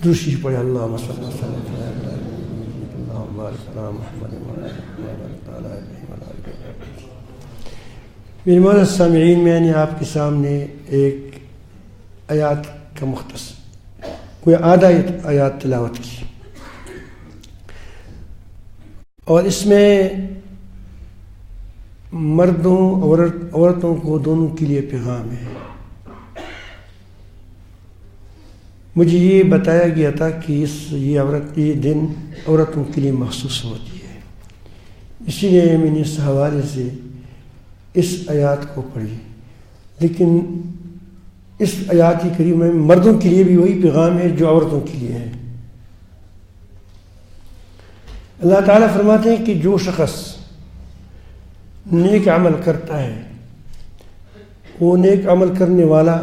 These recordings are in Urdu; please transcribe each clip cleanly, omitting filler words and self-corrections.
دوسری پڑھے اللہم صلی اللہ علیہ وسلم اللہم بارک علی محمد وعلی آلہ میرے معزز سامعین، میں نے آپ کے سامنے ایک آیات کا مختصر کوئی آدھا آیات تلاوت کی، اور اس میں مردوں عورتوں کو دونوں کے لیے پیغام ہے۔ مجھے یہ بتایا گیا تھا کہ یہ دن عورتوں کے لیے مخصوص ہوتی ہے، اسی لیے میں نے اس حوالے سے اس آیات کو پڑھی، لیکن اس آیات کریمہ میں مردوں کے لیے بھی وہی پیغام ہے جو عورتوں کے لیے ہے۔ اللہ تعالیٰ فرماتے ہیں کہ جو شخص نیک عمل کرتا ہے، وہ نیک عمل کرنے والا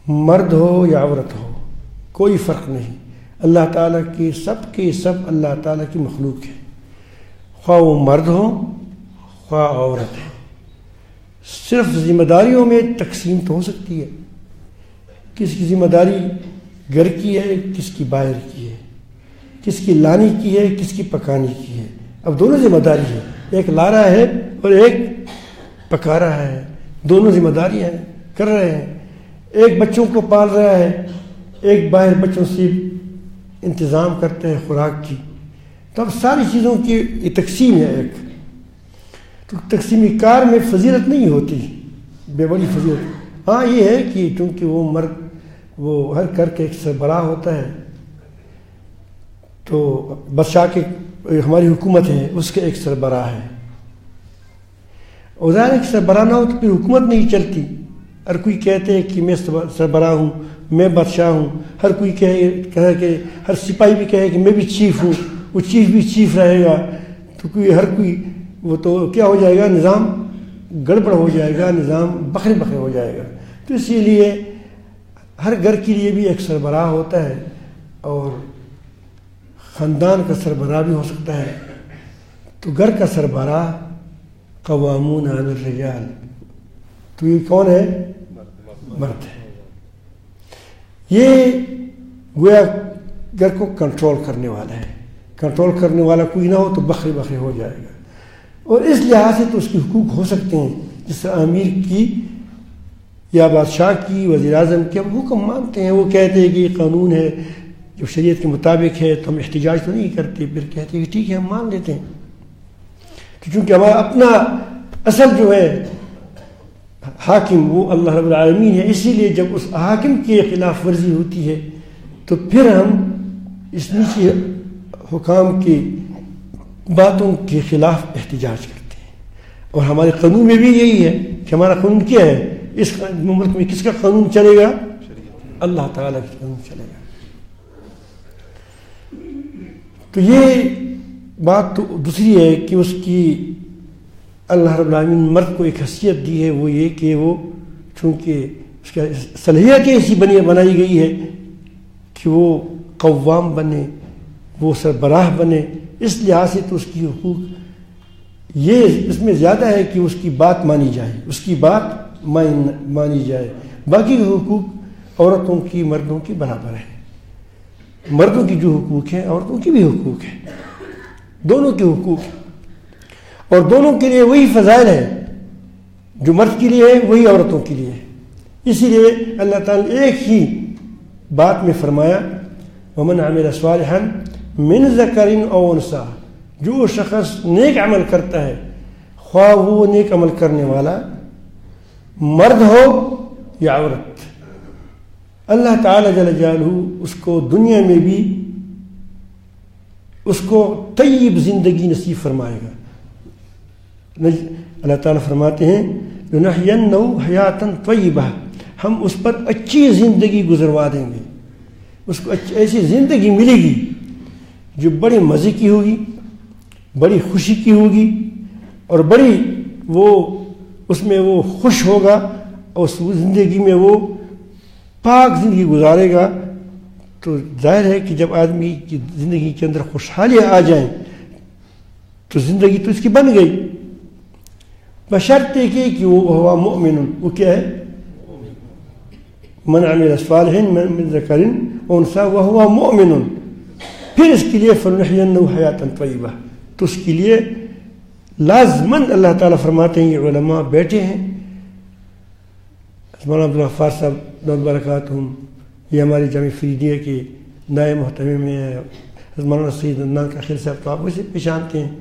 مرد ہو یا عورت ہو، کوئی فرق نہیں، اللہ تعالیٰ کی سب اللہ تعالیٰ کی مخلوق ہے، خواہ وہ مرد ہو خواہ عورت ہے۔ صرف ذمہ داریوں میں تقسیم تو ہو سکتی ہے، کس کی ذمہ داری گھر کی ہے، کس کی باہر کی ہے، کس کی لانے کی ہے، کس کی پکانے کی ہے۔ اب دونوں ذمہ داری ہے، ایک لا رہا ہے اور ایک پکا رہا ہے، دونوں ذمہ داریاں کر رہے ہیں۔ ایک بچوں کو پال رہا ہے، ایک باہر بچوں سے انتظام کرتے ہیں خوراک کی۔ تو اب ساری چیزوں کی یہ تقسیم ہے ایک، تو تقسیمی کار میں فضیلت نہیں ہوتی، بے بڑی فضیلت۔ ہاں یہ ہے کہ چونکہ وہ مرد وہ ہر گھر کے ایک سربراہ ہوتا ہے، تو بادشاہ کے ہماری حکومت ہے اس کے ایک سربراہ ہے، اور ظاہر ایک سربراہ نہ ہو تو پھر حکومت نہیں چلتی۔ ہر کوئی کہتے ہیں کہ میں سربراہ ہوں، میں بادشاہ ہوں، ہر کوئی کہے کہ ہر سپاہی بھی کہے کہ میں بھی چیف ہوں، وہ چیف بھی چیف رہے گا، تو ہر کوئی وہ تو کیا ہو جائے گا، نظام گڑبڑ ہو جائے گا، نظام بکھرے ہو جائے گا۔ تو اسی لیے ہر گھر کے لیے بھی ایک سربراہ ہوتا ہے، اور خاندان کا سربراہ بھی ہو سکتا ہے۔ تو گھر کا سربراہ قوامون علی الرجال، تو یہ کون ہے؟ مرد ہے۔ یہ گویا گھر کو کنٹرول کرنے والا ہے، کنٹرول کرنے والا کوئی نہ ہو تو بکھرے ہو جائے گا۔ اور اس لحاظ سے تو اس کے حقوق ہو سکتے ہیں، جس امیر کی یا بادشاہ کی، وزیر اعظم کے ہم حکم مانتے ہیں، وہ کہتے ہیں کہ یہ قانون ہے جو شریعت کے مطابق ہے، تو ہم احتجاج تو نہیں کرتے، پھر کہتے ہیں کہ ٹھیک ہے ہم مان لیتے ہیں۔ تو چونکہ ہمارا اپنا اصل جو ہے حاکم وہ اللہ رب العالمین ہے، اسی لیے جب اس حاکم کی خلاف ورزی ہوتی ہے تو پھر ہم اس نیچے حکام کی باتوں کے خلاف احتجاج کرتے ہیں۔ اور ہمارے قانون میں بھی یہی ہے کہ ہمارا قانون کیا ہے، اس ملک میں کس کا قانون چلے گا؟ اللہ تعالیٰ کا قانون چلے گا۔ تو یہ بات تو دوسری ہے کہ اس کی اللہ رب العالمین مرد کو ایک حیثیت دی ہے، وہ یہ کہ وہ چونکہ اس کا صلاحیت ایسی بنائی گئی ہے کہ وہ قوام بنے، وہ سربراہ بنے، اس لحاظ سے تو اس کی حقوق یہ اس میں زیادہ ہے کہ اس کی بات مانی جائے، اس کی بات مانی جائے۔ باقی حقوق عورتوں کی مردوں کی برابر ہے، مردوں کی جو حقوق ہیں عورتوں کی بھی حقوق ہیں، دونوں کے حقوق ہیں، اور دونوں کے لیے وہی فضائل ہیں، جو مرد کے لیے ہے وہی عورتوں کے لیے ہے۔ اسی لیے اللہ تعالیٰ نے ایک ہی بات میں فرمایا وَمَنْ عَمِلَ صَالِحًا مِنْ ذَكَرٍ أَوْ أُنْثَىٰ، جو شخص نیک عمل کرتا ہے، خواہ وہ نیک عمل کرنے والا مرد ہو یا عورت، اللہ تعالیٰ جل جلالہ اس کو دنیا میں بھی اس کو طیب زندگی نصیب فرمائے گا۔ اللہ تعالیٰ فرماتے ہیں لَنَحْيَنَّهُ حَيَاةً طَيِّبَةً، ہم اس پر اچھی زندگی گزروا دیں گے، اس کو ایسی زندگی ملے گی جو بڑے مزے کی ہوگی، بڑی خوشی کی ہوگی، اور بڑی وہ اس میں وہ خوش ہوگا، اور اس زندگی میں وہ پاک زندگی گزارے گا۔ تو ظاہر ہے کہ جب آدمی کی زندگی کے اندر خوشحالیاں آ جائیں تو زندگی تو اس کی بن گئی، بشرطے کہ وہ ہوا مؤمن، وہ کیا ہے؟ من عمل صالحا من ذکر انثى وهو مؤمن، پھر اس کے لیے فلنحینہ حیاتا طیبہ، تو اس کے لیے لازماً اللہ تعالیٰ فرماتے ہیں، یہ علماء بیٹھے ہیں، مولانا عبدالغفار صاحب دعوت برکاتہم، یہ ہماری جامع فریدیہ کے نائب محتمم ہیں، مولانا سید عدنان کاخیل صاحب، تو آپ اسے پہچانتے ہیں،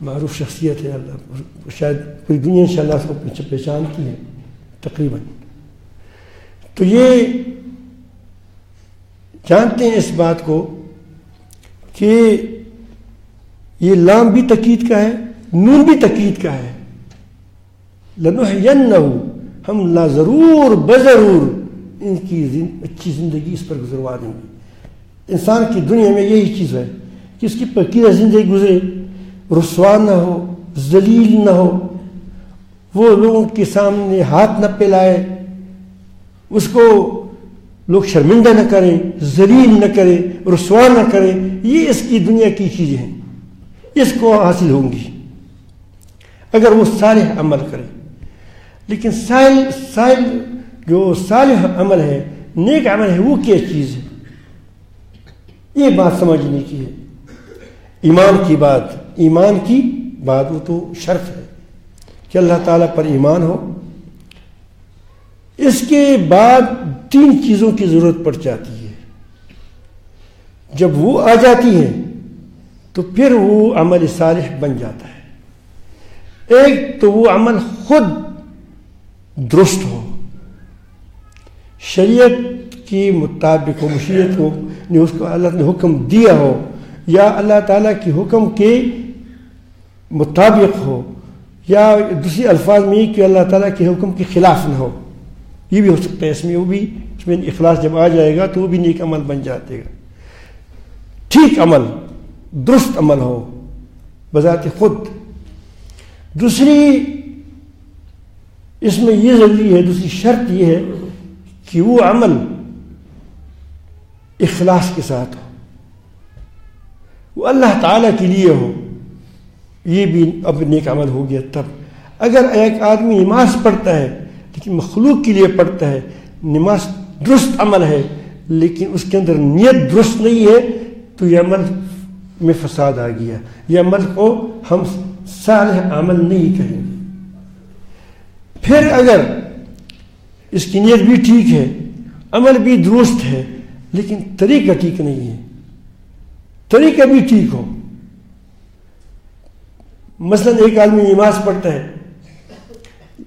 معروف شخصیت ہے، اللہ شاید پوری دنیا انشاءاللہ اس کو پہچانتی ہے تقریباً. تو یہ جانتے ہیں اس بات کو کہ یہ لام بھی تاکید کا ہے، نون بھی تاکید کا ہے. لنحینہ، ہم لا ضرور بضرور ان کی اچھی زندگی اس پر گزروا دیں گے. انسان کی دنیا میں یہی چیز ہے کہ اس کی پکیزہ زندگی گزرے، رسوا نہ ہو، ذلیل نہ ہو، وہ لوگوں کے سامنے ہاتھ نہ پھیلائے، اس کو لوگ شرمندہ نہ کریں، ذلیل نہ کریں، رسوا نہ کریں. یہ اس کی دنیا کی چیزیں ہیں، اس کو حاصل ہوں گی اگر وہ صالح عمل کرے. لیکن جو صالح عمل ہے، نیک عمل ہے، وہ کیا چیز ہے؟ یہ بات سمجھنے کی ہے. ایمان کی بات وہ تو شرط ہے کہ اللہ تعالیٰ پر ایمان ہو. اس کے بعد 3 چیزوں کی ضرورت پڑ جاتی ہے. جب وہ آ جاتی ہیں تو پھر وہ عمل صالح بن جاتا ہے. ایک تو وہ عمل خود درست ہو، شریعت کے مطابق ہو، مشیت کو اس کو اللہ نے حکم دیا ہو، یا اللہ تعالیٰ کے حکم کے مطابق ہو، یا دوسری الفاظ میں کہ اللہ تعالیٰ کے حکم کے خلاف نہ ہو. یہ بھی ہو سکتا ہے. اس میں اخلاص جب آ جائے گا تو وہ بھی نیک عمل بن جاتے گا. ٹھیک عمل، درست عمل ہو بذات خود. دوسری اس میں یہ ضروری ہے، دوسری شرط یہ ہے کہ وہ عمل اخلاص کے ساتھ ہو، وہ اللہ تعالیٰ کے لیے ہو. یہ بھی اب نیک عمل ہو گیا. تب اگر ایک آدمی نماز پڑھتا ہے لیکن مخلوق کے لیے پڑھتا ہے، نماز درست عمل ہے لیکن اس کے اندر نیت درست نہیں ہے، تو یہ عمل میں فساد آ گیا. یہ عمل کو ہم صالح عمل نہیں کہیں گے. پھر اگر اس کی نیت بھی ٹھیک ہے، عمل بھی درست ہے، لیکن طریقہ ٹھیک نہیں ہے، طریقہ بھی ٹھیک ہو. مثلا ایک آدمی نماز پڑھتا ہے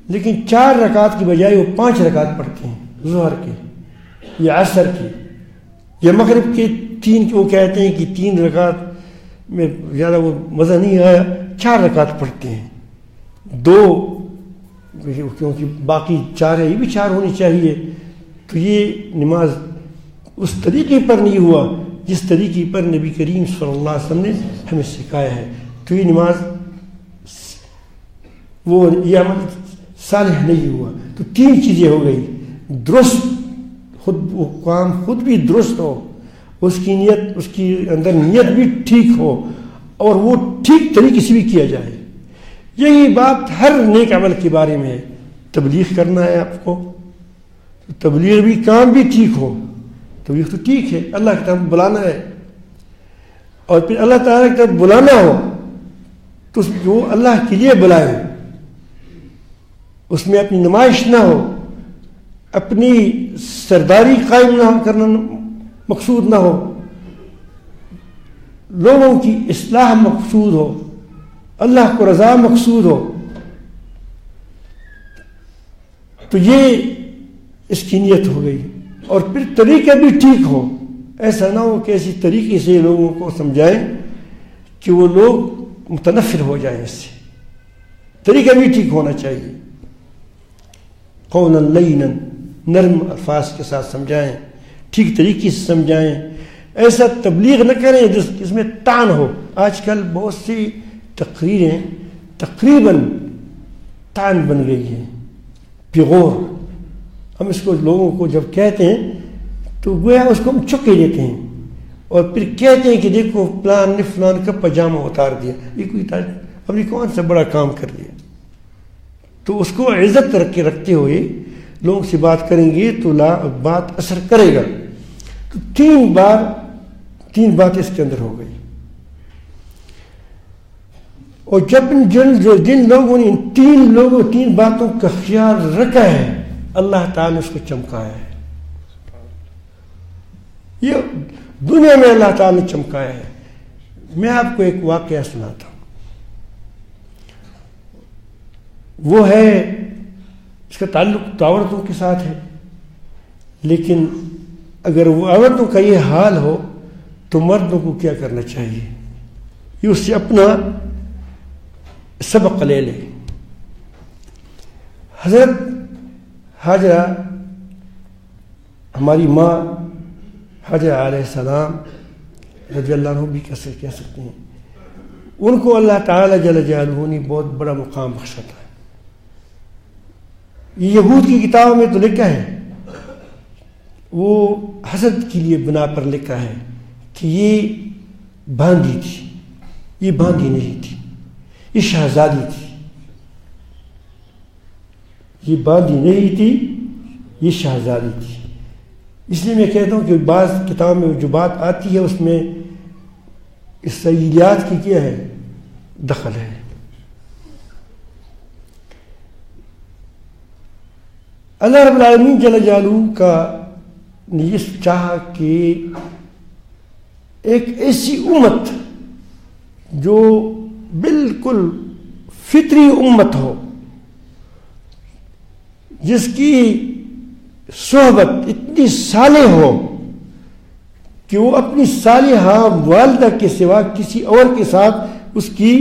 لیکن 4 رکعت کی بجائے وہ 5 رکعت پڑھتے ہیں، ظہر کی یا عصر کی یا مغرب کے 3 کی. وہ کہتے ہیں کہ 3 رکعت میں زیادہ وہ مزہ نہیں آیا، 4 رکعت پڑھتے ہیں. 2 کیونکہ باقی 4 ہے، یہ بھی 4 ہونی چاہیے. تو یہ نماز اس طریقے پر نہیں ہوا جس طریقے پر نبی کریم صلی اللہ علیہ وسلم نے ہمیں سکھایا ہے. تو یہ نماز یہ عمل صالح نہیں ہوا. تو 3 چیزیں ہو گئی. درست، خود وہ کام خود بھی درست ہو، اس کی نیت، اس کی اندر نیت بھی ٹھیک ہو، اور وہ ٹھیک طریقے سے بھی کیا جائے. یہی بات ہر نیک عمل کے بارے میں ہے. تبلیغ کرنا ہے آپ کو، تو تبلیغ بھی کام بھی ٹھیک ہو. تبلیغ تو ٹھیک ہے، اللہ کی طرف بلانا ہے، اور پھر اللہ تعالیٰ کی طرف بلانا ہو تو جو اللہ کے لیے بلائے، اس میں اپنی نمائش نہ ہو، اپنی سرداری قائم نہ کرنا مقصود نہ ہو، لوگوں کی اصلاح مقصود ہو، اللہ کو رضا مقصود ہو. تو یہ اس کی نیت ہو گئی. اور پھر طریقہ بھی ٹھیک ہو. ایسا نہ ہو کہ ایسی طریقے سے لوگوں کو سمجھائیں کہ وہ لوگ متنفر ہو جائیں اس سے. طریقہ بھی ٹھیک ہونا چاہیے. قولا لینا، نرم الفاظ کے ساتھ سمجھائیں، ٹھیک طریقے سے سمجھائیں. ایسا تبلیغ نہ کریں جس میں طعن ہو. آج کل بہت سی تقریریں تقریباً طعن بن گئی ہیں، بغور. ہم اس کو لوگوں کو جب کہتے ہیں تو گویا اس کو ہم چکے لیتے ہیں، اور پھر کہتے ہیں کہ دیکھو فلان نے فلان کا پاجامہ اتار دیا، یہ کوئی ہم نے کون سا بڑا کام کر دیا. تو اس کو عزت رکھتے ہوئے لوگوں سے بات کریں گے تو بات اثر کرے گا. تو 3 بات اس کے اندر ہو گئی. اور جب جن لوگوں نے ان 3 باتوں کا خیال رکھا ہے اللہ تعالیٰ نے اس کو چمکایا ہے. یہ دنیا میں اللہ تعالیٰ نے چمکایا ہے. میں آپ کو ایک واقعہ سناتا ہوں. وہ ہے اس کا تعلق تو عورتوں کے ساتھ ہے, لیکن اگر وہ عورتوں کا یہ حال ہو تو مردوں کو کیا کرنا چاہیے, یہ اس سے اپنا سبق لے لے. حضرت حاجرہ ہماری ماں حاجرہ علیہ السلام رضی اللہ عنہ بھی کہہ سکتے ہیں, ان کو اللہ تعالیٰ جل جلالہ نے بہت بڑا مقام بخشا تھا. یہ یہود کی کتابوں میں تو لکھا ہے, وہ حسد کے لیے بنا پر لکھا ہے کہ یہ باندھی تھی, یہ باندھی نہیں تھی, یہ شہزادی تھی. یہ باندھی نہیں تھی, یہ شہزادی تھی. اس لیے میں کہتا ہوں کہ بعض کتابوں میں جو بات آتی ہے اس میں اسرائیلیات کی کیا ہے, دخل ہے. اللہ رب العالمین جل جلالہ کا نے یہ چاہا کہ ایک ایسی امت جو بالکل فطری امت ہو, جس کی صحبت اتنی صالح ہو کہ وہ اپنی صالحہ والدہ کے سوا کسی اور کے ساتھ اس کی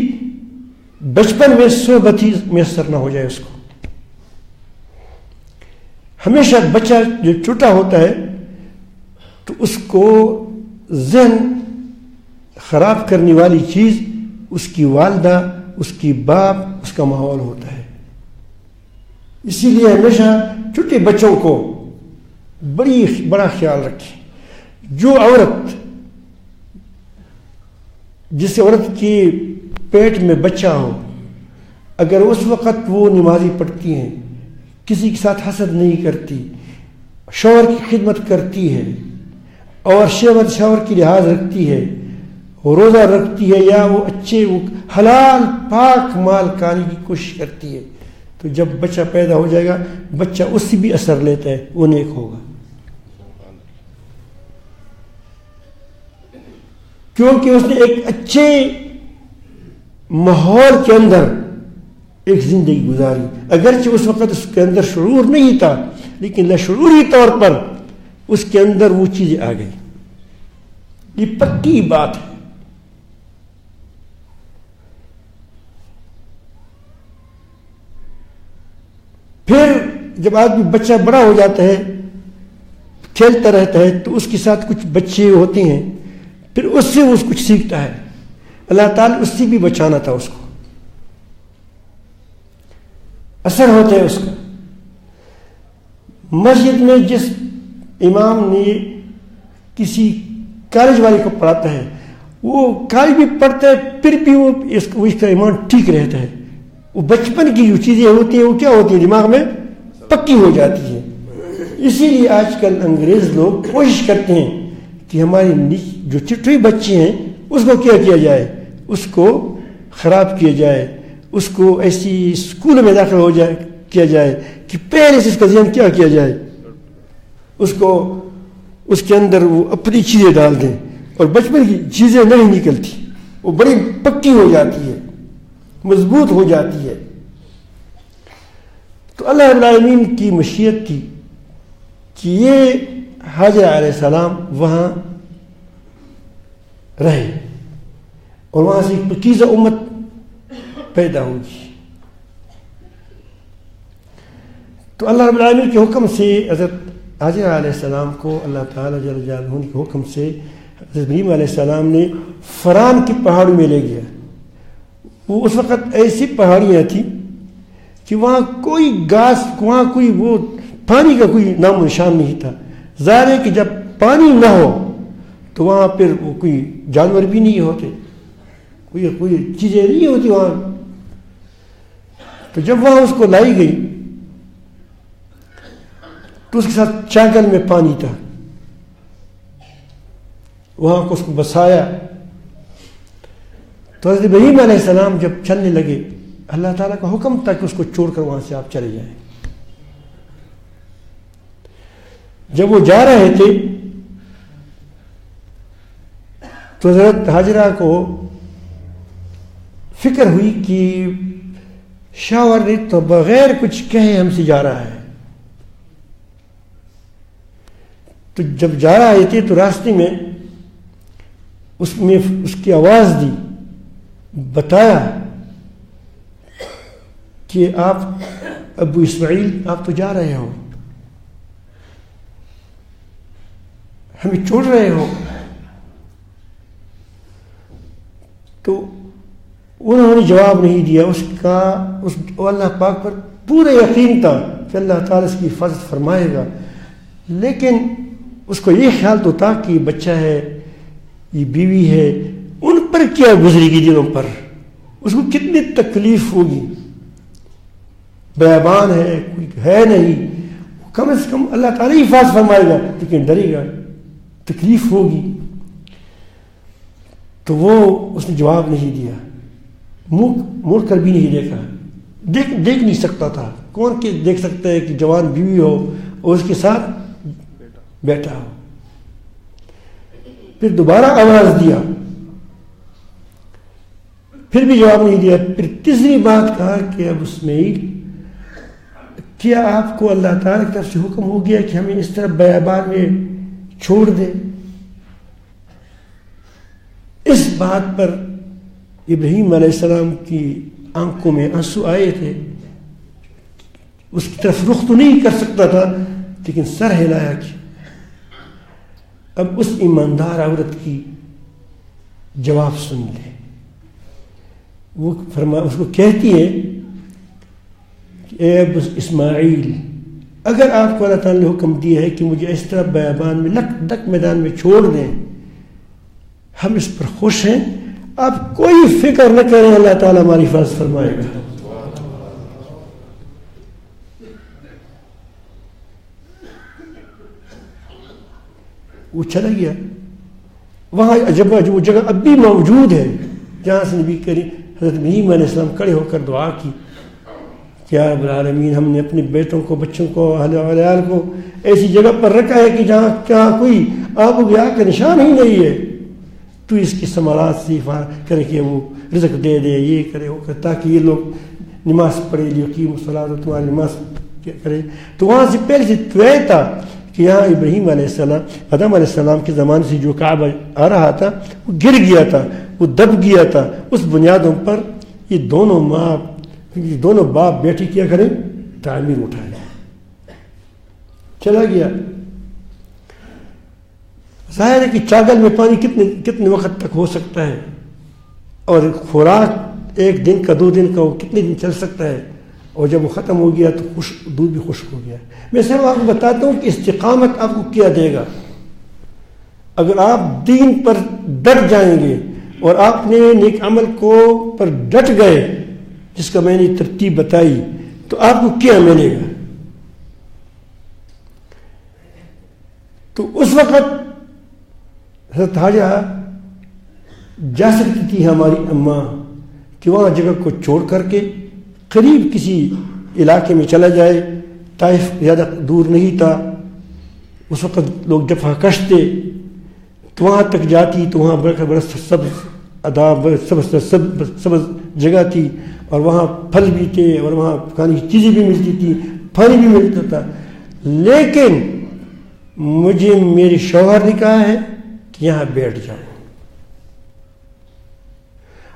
بچپن میں صحبت ہی میسر نہ ہو جائے. اس کو ہمیشہ بچہ جو چھوٹا ہوتا ہے تو اس کو ذہن خراب کرنے والی چیز اس کی والدہ, اس کی باپ, اس کا ماحول ہوتا ہے. اسی لیے ہمیشہ چھوٹے بچوں کو بڑا خیال رکھیں. جو عورت, جس عورت کے پیٹ میں بچہ ہو, اگر اس وقت وہ نمازی پڑھتی ہیں, کسی کے ساتھ حسد نہیں کرتی, شوہر کی خدمت کرتی ہے اور شوہر کی لحاظ رکھتی ہے, روزہ رکھتی ہے, یا وہ اچھے حلال پاک مال کھانے کی کوشش کرتی ہے, تو جب بچہ پیدا ہو جائے گا بچہ اس سے بھی اثر لیتا ہے, وہ نیک ہوگا. کیونکہ اس نے ایک اچھے ماحول کے اندر ایک زندگی گزاری. اگرچہ اس وقت اس کے اندر شعور نہیں تھا, لیکن لاشعوری طور پر اس کے اندر وہ چیزیں آ گئی. یہ پکی بات ہے. پھر جب آدمی بچہ بڑا ہو جاتا ہے, کھیلتا رہتا ہے, تو اس کے ساتھ کچھ بچے ہوتے ہیں, پھر اس سے وہ کچھ سیکھتا ہے. اللہ تعالیٰ اس سے بھی بچانا تھا, اس کو اثر ہوتا ہے اس کا. مسجد میں جس امام نے کسی کالج والے کو پڑھاتا ہے, وہ کالج بھی پڑھتا ہے, پھر بھی وہ اس کا ایمان ٹھیک رہتا ہے. وہ بچپن کی جو چیزیں ہوتی ہیں وہ کیا ہوتی ہیں, دماغ میں پکی ہو جاتی ہیں. اسی لیے آج کل انگریز لوگ کوشش کرتے ہیں کہ ہمارے جو چھوٹے بچے ہیں اس کو کیا جائے, اس کو خراب کیا جائے, اس کو ایسی اسکول میں داخل کیا جائے کہ پہلے سے اس کا ذہن کیا جائے, اس کو اس کے اندر وہ اپنی چیزیں ڈال دیں, اور بچپن کی چیزیں نہیں نکلتی, وہ بڑی پکی ہو جاتی ہے, مضبوط ہو جاتی ہے. تو اللہ رب العالمین کی مشیت تھی کہ یہ حاجرہ علیہ السلام وہاں رہے اور وہاں سے ایک پکیزہ امت پیدا ہوگی. تو اللہ رب العالمین کے حکم سے حضرت حاجرہ علیہ السلام کو اللہ تعالیٰ جل جلالہ کے حکم سے حضرت ابراہیم علیہ السلام نے فران کی پہاڑی میں لے گیا. وہ اس وقت ایسی پہاڑیاں تھیں کہ وہاں کوئی گھاس, وہاں کوئی وہ پانی کا کوئی نام و نشان نہیں تھا. ظاہر ہے کہ جب پانی نہ ہو تو وہاں پھر وہ کوئی جانور بھی نہیں ہوتے, کوئی چیزیں نہیں ہوتی وہاں. تو جب وہاں اس کو لائی گئی تو اس کے ساتھ چاگل میں پانی تھا, وہاں کو اس کو بسایا. تو حضرت ابراہیم علیہ السلام جب چلنے لگے اللہ تعالیٰ کا حکم تھا کہ اس کو چھوڑ کر وہاں سے آپ چلے جائیں. جب وہ جا رہے تھے تو حضرت ہاجرہ کو فکر ہوئی کہ شوہر نے تو بغیر کچھ کہے ہم سے جا رہا ہے. تو جب جا رہے تھے تو راستے میں اس کی آواز دی, بتایا کہ آپ ابو اسماعیل آپ تو جا رہے ہو, ہمیں چھوڑ رہے ہو. تو انہوں نے جواب نہیں دیا. اس اللہ پاک پر پورا یقین تھا کہ اللہ تعالیٰ اس کی حفاظت فرمائے گا, لیکن اس کو یہ خیال تو تھا کہ بچہ ہے, یہ بیوی ہے, ان پر کیا گزرے گی دلوں پر, اس کو کتنی تکلیف ہوگی. بیابان ہے, کوئی ہے نہیں, کم از کم اللہ تعالیٰ ہی حفاظت فرمائے گا, لیکن ڈرے گا, تکلیف ہوگی. تو وہ اس نے جواب نہیں دیا, منہ موڑ کر بھی نہیں دیکھا. دیکھ نہیں سکتا تھا. کون کہ دیکھ سکتا ہے کہ جوان بیوی ہو اور اس کے ساتھ بیٹھا ہو. پھر دوبارہ آواز دیا, پھر بھی جواب نہیں دیا. پھر تیسری بات کہا کہ اب اسماعیل کیا آپ کو اللہ تعالیٰ کی طرف سے حکم ہو گیا کہ ہمیں اس طرح بیابان میں چھوڑ دیں؟ اس بات پر ابراہیم علیہ السلام کی آنکھوں میں آنسو آئے تھے. اس کی طرف رخ تو نہیں کر سکتا تھا, لیکن سر ہلایا کہ اب اس ایماندار عورت کی جواب سن لے. وہ اس کو کہتی ہے کہ اے ابو اسماعیل, اگر آپ کو اللہ تعالیٰ نے حکم دیا ہے کہ مجھے اس طرح بیابان میں لک دک میدان میں چھوڑ دیں, ہم اس پر خوش ہیں, آپ کوئی فکر نہ کریں, اللہ تعالیٰ ہماری حفاظت فرمائے گا. وہ چلا گیا. وہاں جب وہ جگہ اب بھی موجود ہے جہاں سے نبی کریم حضرت ابراہیم علیہ السلام کھڑے ہو کر دعا کی کہ یا رب العالمین, ہم نے اپنے بیٹوں کو, بچوں کو, اہل عیال کو ایسی جگہ پر رکھا ہے کہ جہاں کوئی آب و گیا کا نشان ہی نہیں ہے. تو اس کی ثمرات سے کرے کہ وہ رزق دے دے, یہ کرے وہ کرے, تاکہ یہ لوگ نماز پڑھے, لیقیم الصلاۃ, تمہاری نماز کرے. تو وہاں سے پہلے سے طے تھا کہ یہاں ابراہیم علیہ السلام, آدم علیہ السلام کے زمانے سے جو کعبہ آ رہا تھا وہ گر گیا تھا, وہ دب گیا تھا. اس بنیادوں پر یہ دونوں باپ بیٹی کیا کریں, تعمیر اٹھائے. چلا گیا. ظاہر ہے کہ چاول میں پانی کتنے وقت تک ہو سکتا ہے, اور خوراک ایک دن کا 2 دن کا وہ کتنے دن چل سکتا ہے, اور جب وہ ختم ہو گیا تو دودھ بھی خشک ہو گیا. میں صرف آپ کو بتاتا ہوں کہ استقامت آپ کو کیا دے گا. اگر آپ دین پر ڈٹ جائیں گے اور آپ نے نیک عمل کو پر ڈٹ گئے, جس کا میں نے ترتیب بتائی, تو آپ کو کیا ملے گا. تو اس وقت حضرت حاجہ جا سکتی تھی ہماری اماں کہ وہاں جگہ کو چھوڑ کر کے قریب کسی علاقے میں چلا جائے. طائف زیادہ دور نہیں تھا, اس وقت لوگ دفعہ کشتے, تو وہاں تک جاتی تو وہاں بڑا سبز جگہ تھی, اور وہاں پھل بھی تھے, اور وہاں کھانے کی چیزیں بھی ملتی تھی, پانی بھی ملتا تھا. لیکن مجھے میرے شوہر نے کہا ہے کہ یہاں بیٹھ جاؤ,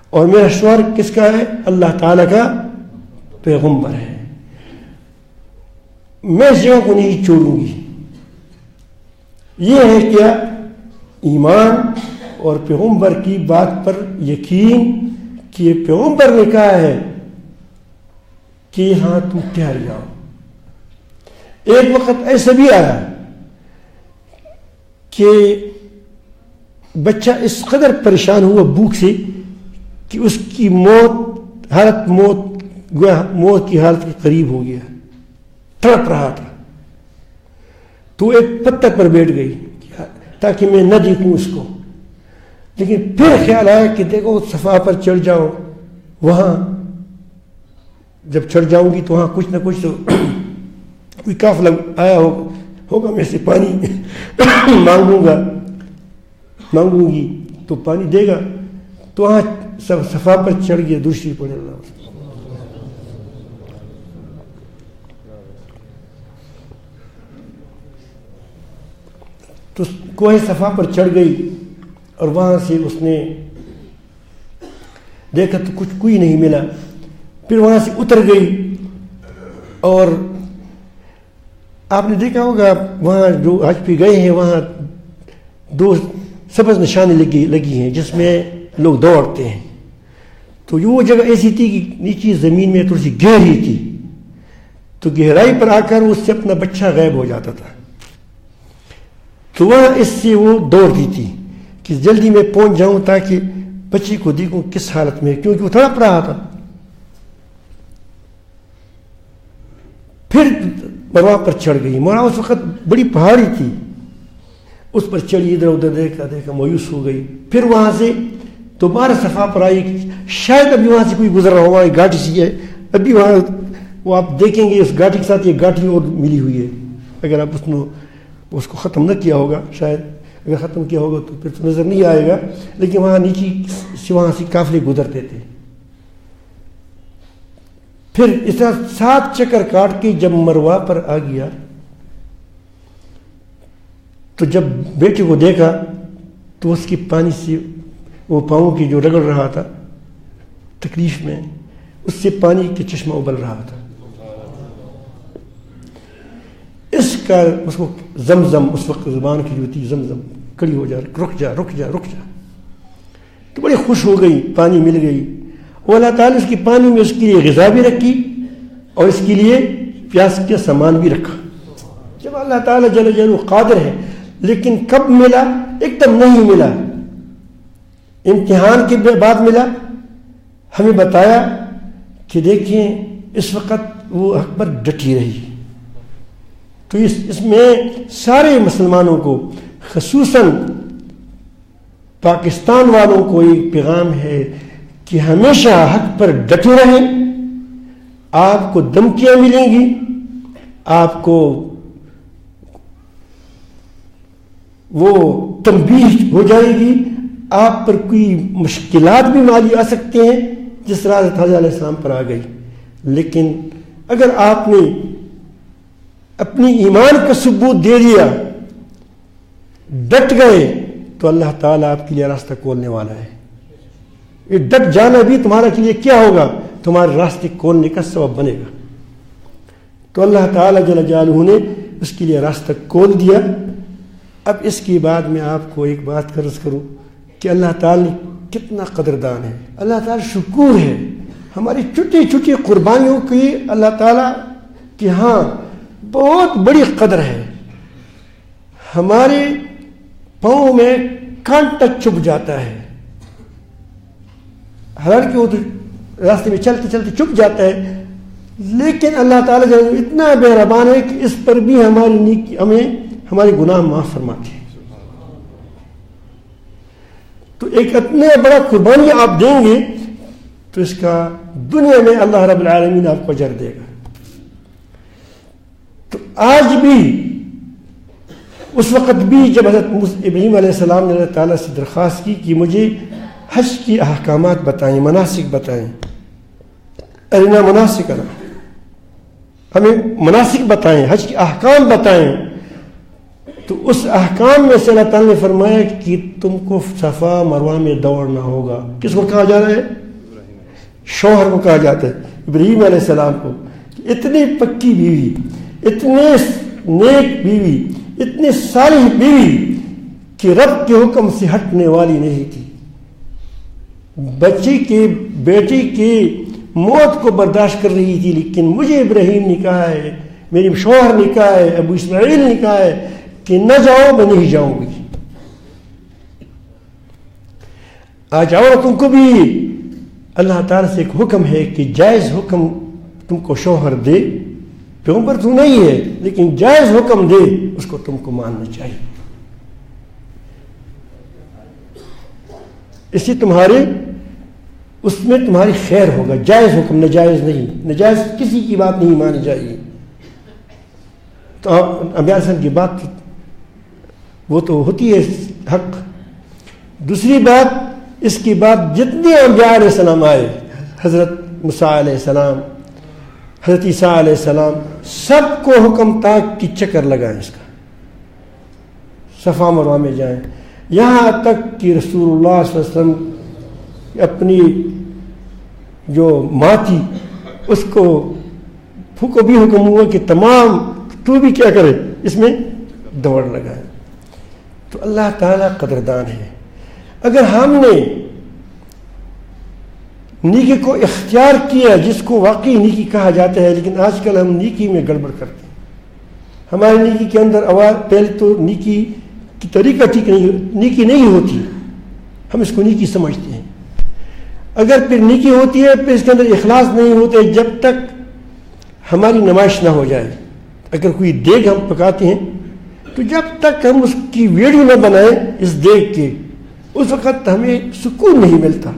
اور میرا شوہر کس کا ہے؟ اللہ تعالیٰ کا پیغمبر ہے. میں اس جگہ کو نہیں چھوڑوں گی. یہ ہے کیا؟ ایمان اور پیغمبر کی بات پر یقین کہ پیغمبر نے کہا ہے کہ ہاں تم ٹھہر جاؤ. ایک وقت ایسا بھی آیا کہ بچہ اس قدر پریشان ہوا بھوک سے کہ اس کی موت کی حالت کے قریب ہو گیا, تڑپ رہا تھا. تو ایک پتھر پر بیٹھ گئی تاکہ میں نہ دیکھوں اس کو, لیکن پھر خیال آیا کہ دیکھو صفا پر چڑھ جاؤ، وہاں جب چڑھ جاؤں گی تو وہاں کچھ نہ کچھ تو کوئی قافلہ آیا ہوگا میں سے پانی مانگوں گی تو پانی دے گا، تو وہاں سب صفا پر چڑھ گیا، دوسری پڑھے اللہ. تو کوہ صفا پر چڑھ گئی اور وہاں سے اس نے دیکھا تو کچھ کوئی نہیں ملا. پھر وہاں سے اتر گئی اور آپ نے دیکھا ہوگا وہاں جو حج پہ گئے ہیں وہاں 2 سبز نشانے لگی ہیں جس میں لوگ دوڑتے ہیں. تو وہ جگہ ایسی تھی کہ نیچی زمین میں تھوڑی سی گہری تھی، تو گہرائی پر آ کر اس سے اپنا بچہ غائب ہو جاتا تھا. تو وہاں اس سے وہ دوڑتی تھی کہ جلدی میں پہنچ جاؤں تاکہ بچی کو دیکھوں کس حالت میں، کیونکہ وہ تڑپ رہا تھا. پھر مروا پر چڑھ گئی. مروا اس وقت بڑی پہاڑی تھی، اس پر چڑھی، ادھر ادھر دیکھا مایوس ہو گئی. پھر وہاں سے دوبارہ صفا پر آئی، شاید ابھی وہاں سے کوئی گزر رہا ہو، وہاں ایک گاٹی سی ہے ابھی وہاں، وہ آپ دیکھیں گے اس گاٹی کے ساتھ یہ گاٹی اور ملی ہوئی ہے. اگر آپ اس کو ختم نہ کیا ہوگا، شاید اگر ختم کیا ہوگا تو پھر تو نظر نہیں آئے گا، لیکن وہاں نیچی سے وہاں سے قافلے گزرتے تھے. پھر اس طرح 7 چکر کاٹ کے جب مروا پر آ گیا تو جب بیٹے کو دیکھا تو اس کی پانی سے وہ پاؤں کی جو رگڑ رہا تھا تکلیف میں، اس سے پانی کے چشمہ ابل رہا تھا. اس کا اس کو زمزم، اس وقت زبان کی جو تھی زمزم، کڑی ہو جا، رک جا رک جا رک جا. تو بڑی خوش ہو گئی، پانی مل گئی. وہ اللہ تعالیٰ اس کی پانی میں اس کے لیے غذا بھی رکھی اور اس کے لیے پیاس کے سامان بھی رکھا. جب اللہ تعالیٰ جل جلالہ قادر ہے، لیکن کب ملا؟ ایک دم نہیں ملا، امتحان کے بعد ملا. ہمیں بتایا کہ دیکھیں اس وقت وہ حق پر ڈٹی رہی. تو اس میں سارے مسلمانوں کو، خصوصاً پاکستان والوں کو ایک پیغام ہے کہ ہمیشہ حق پر ڈٹے رہیں. آپ کو دھمکیاں ملیں گی، آپ کو وہ تنبیہ ہو جائے گی، آپ پر کوئی مشکلات بھی مالی آ سکتے ہیں جس طرح حضرت علیہ السلام پر آ گئی. لیکن اگر آپ نے اپنی ایمان کا ثبوت دے دیا، ڈٹ گئے، تو اللہ تعالیٰ آپ کے لیے راستہ کھولنے والا ہے. یہ ڈٹ جانا بھی تمہارے کے لیے کیا ہوگا؟ تمہارے راستے کھولنے کا سبب بنے گا. تو اللہ تعالیٰ جل جلالہ نے اس کے لیے راستہ کھول دیا. اب اس کے بعد میں آپ کو ایک بات عرض کروں کہ اللہ تعالیٰ کتنا قدردان ہے. اللہ تعالیٰ شکور ہے ہماری چھوٹی چھوٹی قربانیوں کی. اللہ تعالیٰ کہ ہاں بہت بڑی قدر ہے. ہمارے پاؤں میں کانٹا چبھ جاتا ہے، حالانکہ وہ تو راستے میں چلتے چلتے چپ جاتا ہے، لیکن اللہ تعالیٰ جو اتنا مہربان ہے کہ اس پر بھی ہمیں ہمارے گناہ معاف فرماتے ہیں. تو ایک اتنا بڑا قربانی آپ دیں گے تو اس کا دنیا میں اللہ رب العالمین آپ کو اجر دے گا. تو آج بھی، اس وقت بھی جب حضرت ابراہیم علیہ السلام نے اللہ تعالیٰ سے درخواست کی کہ مجھے حج کی احکامات بتائیں، مناسک بتائیں، ارنا مناسکنا، ہمیں مناسک بتائیں، حج کے احکام بتائیں، تو اس احکام میں سے اللہ تعالیٰ نے فرمایا کہ تم کو صفا مروہ میں دوڑنا ہوگا. کس کو کہا جا رہا ہے؟ شوہر کو کہا جاتا ہے، ابراہیم علیہ السلام کو. اتنی پکی بیوی، اتنے نیک بیوی، اتنی صالح بیوی کہ رب کے حکم سے ہٹنے والی نہیں تھی. بیٹی کی موت کو برداشت کر رہی تھی، لیکن مجھے ابراہیم نے کہا ہے، میرے شوہر نے کہا ہے، ابو اسماعیل نے کہا ہے کہ نہ جاؤ، میں نہیں جاؤں گی. آ جاؤ. تم کو بھی اللہ تعالیٰ سے ایک حکم ہے کہ جائز حکم تم کو شوہر دے، پیغمبر تو نہیں ہے لیکن جائز حکم دے، اس کو تم کو ماننا چاہیے. اس لیے تمہارے اس میں تمہاری خیر ہوگا، جائز حکم، نجائز نہیں، نجائز کسی کی بات نہیں مانی جائے گی۔ تو انبیاء علیہ السلام کی بات وہ تو ہوتی ہے حق۔ دوسری بات، اس کی بات جتنے انبیاء علیہ السلام آئے، حضرت موسیٰ علیہ السلام، حضرت عیسیٰ علیہ السلام، سب کو حکم تھا کہ چکر لگائیں اس کا، صفا مروہ میں جائیں، یہاں تک کہ رسول اللہ صلی اللہ علیہ وسلم اپنی جو ماں تھی اس کو بھی حکم ہوا کہ تمام تو بھی کیا کرے، اس میں دوڑ لگائے۔ تو اللہ تعالیٰ قدردان ہے۔ اگر ہم نے نیکی کو اختیار کیا، جس کو واقعی نیکی کہا جاتا ہے، لیکن آج کل ہم نیکی میں گڑبڑ کرتے ہیں۔ ہماری نیکی کے اندر پہلے تو نیکی کی طریقہ ٹھیک نہیں، نیکی نہیں ہوتی، ہم اس کو نیکی سمجھتے ہیں۔ اگر پھر نیکی ہوتی ہے پھر اس کے اندر اخلاص نہیں ہوتے جب تک ہماری نمائش نہ ہو جائے۔ اگر کوئی دیگ ہم پکاتے ہیں تو جب تک ہم اس کی ویڈیو نہ بنائیں اس دیگ کے، اس وقت ہمیں سکون نہیں ملتا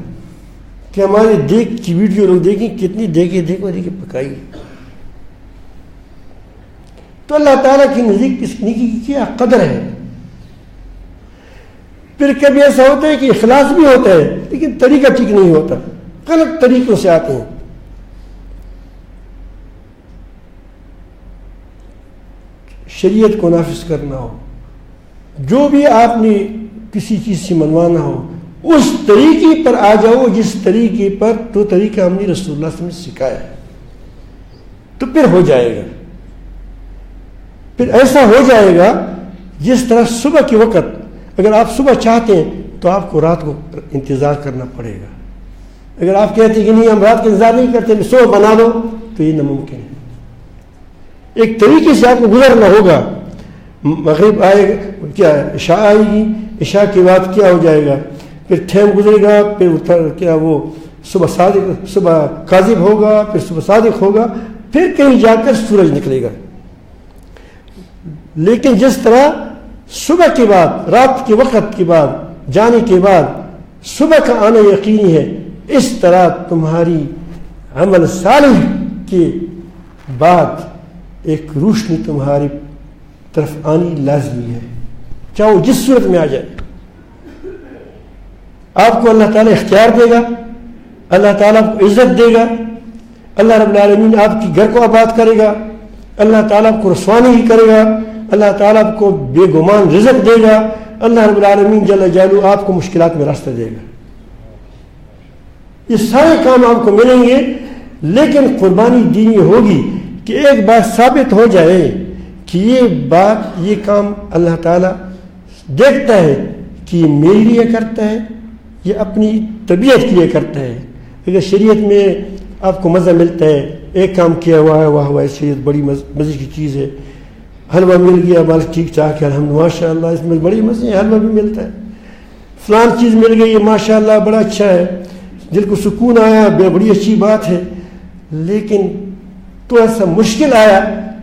کہ ہمارے دیگ کی ویڈیو لوگ دیکھیں کتنی دیگیں پکائی۔ تو اللہ تعالیٰ کی نزدیک اس نیکی کی کیا قدر ہے۔ پھر کبھی ایسا ہوتا ہے کہ اخلاص بھی ہوتا ہے لیکن طریقہ ٹھیک نہیں ہوتا، غلط طریقوں سے آتے ہیں۔ شریعت کو نافذ کرنا ہو، جو بھی آپ نے کسی چیز سے منوانا ہو، اس طریقے پر آ جاؤ جس طریقے پر تو طریقہ ہم نے رسول اللہ صلی اللہ علیہ وسلم نے سکھایا ہے، تو پھر ہو جائے گا۔ پھر ایسا ہو جائے گا جس طرح صبح کے وقت اگر آپ صبح چاہتے ہیں تو آپ کو رات کو انتظار کرنا پڑے گا۔ اگر آپ کہتے ہیں کہ نہیں ہم رات کا انتظار نہیں کرتے، صبح بنا دو، تو یہ ناممکن ہے۔ ایک طریقے سے آپ کو گزرنا ہوگا۔ مغرب آئے گا، کیا عشاء آئے گی، عشاء کے بعد کیا ہو جائے گا، پھر ٹھیم گزرے گا، پھر کیا وہ صبح کاذب ہوگا، پھر صبح صادق ہوگا، پھر کہیں جا کر سورج نکلے گا۔ لیکن جس طرح صبح کے بعد، رات کے وقت کے بعد جانے کے بعد صبح کا آنا یقینی ہے، اس طرح تمہاری عمل صالح کے بعد ایک روشنی تمہاری طرف آنی لازمی ہے، چاہے وہ جس صورت میں آ جائے۔ آپ کو اللہ تعالیٰ اختیار دے گا، اللہ تعالیٰ آپ کو عزت دے گا، اللہ رب العالمین آپ کی گھر کو آباد کرے گا، اللہ تعالیٰ آپ کو رسوا نہیں کرے گا، اللہ تعالیٰ آپ کو بے گمان رزق دے گا، اللہ رب العالمین جل جلالہ آپ کو مشکلات میں راستہ دے گا۔ یہ سارے کام آپ کو ملیں گے، لیکن قربانی دینی ہوگی کہ ایک بات ثابت ہو جائے کہ یہ کام اللہ تعالیٰ دیکھتا ہے کہ یہ میرے لیے کرتا ہے، یہ اپنی طبیعت کے لیے کرتا ہے۔ اگر شریعت میں آپ کو مزہ ملتا ہے، ایک کام کیا ہوا ہے، واہ واہ شریعت بڑی مزے کی چیز ہے، حلوہ مل گیا بس ٹھیک ٹھاک ہے الحمد ماشاء اللہ، اس میں بڑی مزے ہیں، حلوہ بھی ملتا ہے، فلان چیز مل گئی ہے ماشاء اللہ بڑا اچھا ہے، دل کو سکون آیا، بڑی اچھی بات ہے، لیکن تو ایسا مشکل آیا،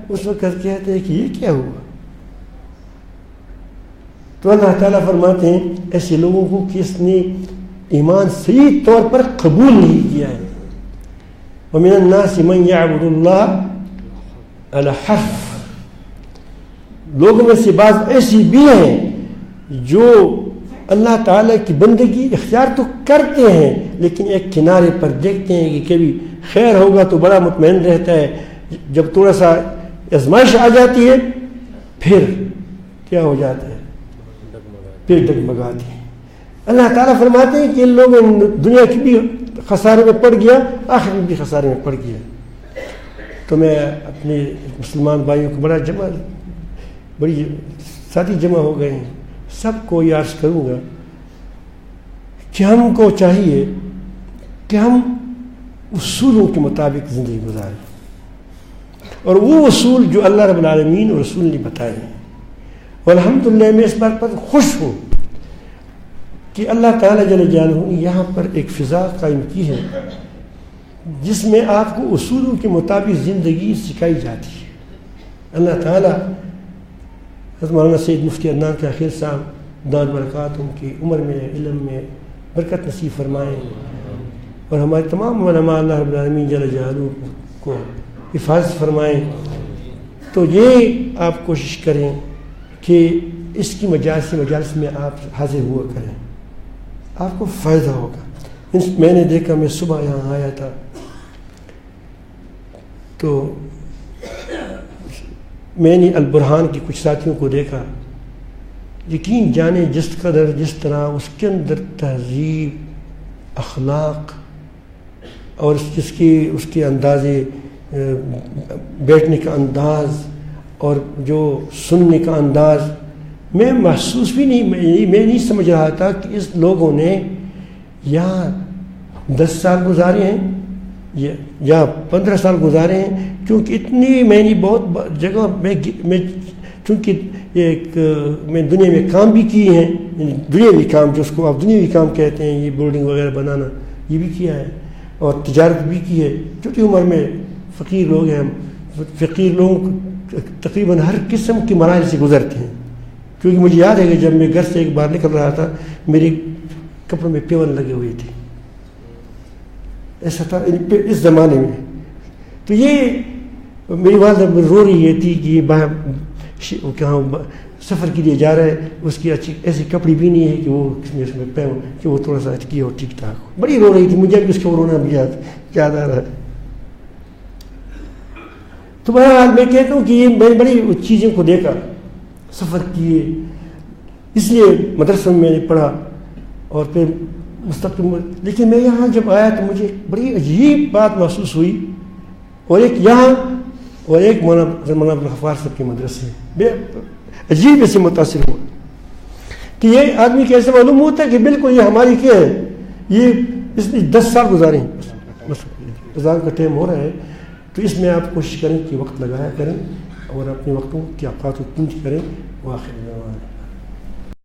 اس وقت کہتے ہیں کہ یہ کیا ہوا؟ تو اللہ تعالیٰ فرماتے ہیں ایسے لوگوں کو کہ اس نے ایمان صحیح طور پر قبول نہیں کیا ہے۔ وَمِنَ النَّاسِ مَنْ يَعْبُدُ اللَّهَ عَلَى حَرْفٍ، لوگوں میں سے بعض ایسی بھی ہیں جو اللہ تعالیٰ کی بندگی اختیار تو کرتے ہیں لیکن ایک کنارے پر دیکھتے ہیں کہ کبھی خیر ہوگا تو بڑا مطمئن رہتا ہے، جب تھوڑا سا آزمائش آ جاتی ہے پھر کیا ہو جاتا ہے، پھر ڈگمگاتے ہیں۔ اللہ تعالیٰ فرماتے ہیں کہ ان لوگوں دنیا کی بھی خسارے میں پڑ گیا، آخر میں بھی خسارے میں پڑ گیا۔ تو میں اپنے مسلمان بھائیوں کو بڑی ساتھی جمع ہو گئے ہیں، سب کو یہ عرض کروں گا کہ ہم کو چاہیے کہ ہم اصولوں کے مطابق زندگی گزاریں، اور وہ اصول جو اللہ رب العالمین اور رسول نے بتائے ہیں۔ اور الحمدللہ میں اس بات پر خوش ہوں کہ اللہ تعالیٰ جل جلالہ نے یہاں پر ایک فضا قائم کی ہے جس میں آپ کو اصولوں کے مطابق زندگی سکھائی جاتی ہے۔ اللہ تعالیٰ حضرت مولانا سید مفتی عدنان کے آخر صاحب دامت برکاتہم کی عمر میں، علم میں برکت نصیب فرمائیں اور ہمارے تمام علماء اللہ رب العالمین جل جلالہ کو حفاظت فرمائیں. تو یہ آپ کوشش کریں کہ اس کی مجالس میں آپ حاضر ہوا کریں, آپ کو فائدہ ہوگا. میں نے دیکھا, میں صبح یہاں آیا تھا تو میں نے البرہان کے کچھ ساتھیوں کو دیکھا, یقین جانے جس طرح اس کے اندر تہذیب, اخلاق اور اس کے اندازے بیٹھنے کا انداز اور جو سننے کا انداز, میں محسوس بھی نہیں سمجھ رہا تھا کہ اس لوگوں نے یہاں 10 سال گزارے ہیں یا 15 سال گزارے ہیں, کیونکہ اتنی میں نے بہت جگہ میں چونکہ میں دنیا میں کام بھی کیے ہیں, دنیاوی کام جس کو آپ دنیاوی کام کہتے ہیں, یہ بلڈنگ وغیرہ بنانا یہ بھی کیا ہے اور تجارت بھی کی ہے. چھوٹی عمر میں فقیر لوگ ہیں, فقیر لوگ تقریباً ہر قسم کے مراحل سے گزرتے ہیں. کیونکہ مجھے یاد ہے کہ جب میں گھر سے ایک بار نکل رہا تھا میرے کپڑوں میں پیون لگے ہوئے تھے, ایسا تھا اس زمانے میں. تو یہ میری والدہ رو رہی ہے تھی کہ یہ کہاں سفر کے لیے جا رہا ہے, اس کی اچھی ایسی کپڑی بھی نہیں ہے کہ وہ اس میں پہن کہ وہ تھوڑا سا اچھی اور ٹھیک ٹھاک ہو. بڑی رو رہی تھی, مجھے بھی اس کو رونا بھی یاد آ رہا ہے. تو بہرحال میں کہتا ہوں کہ یہ میں بڑی چیزوں کو دیکھا, سفر کیے, اس لیے مدرسہ میں نے پڑھا اور پھر مستقبل. لیکن میں یہاں جب آیا تو مجھے بڑی عجیب بات محسوس ہوئی, اور ایک یہاں اور ایک مولانا غفار صاحب کے مدرسے میں عجیب ایسے متاثر ہوا کہ یہ آدمی کیسے معلوم ہوتا ہے کہ بالکل یہ ہماری کیا ہے, یہ اس نے 10 سال گزارے ہیں. بس اذان کا ٹائم ہو رہا ہے, تو اس میں آپ کوشش کریں کہ وقت لگایا کریں اور اپنے وقتوں کے اوقات کو قیمتی کریں. وآخر